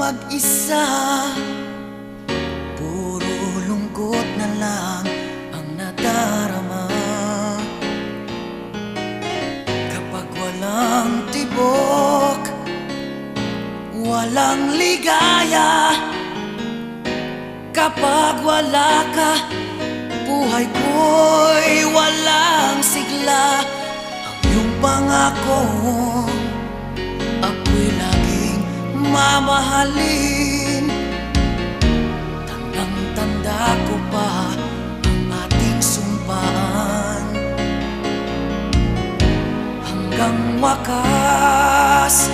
mag-isa, puro lungkot na lang ang nadarama. Kapag walang tibok, walang ligaya. Kapag wala ka, buhay ko'y walang sigla. Ang iyong pangako, ako'y laging mamahalin. Tandang-tanda ko pa ang ating sumpaan. Hanggang wakas,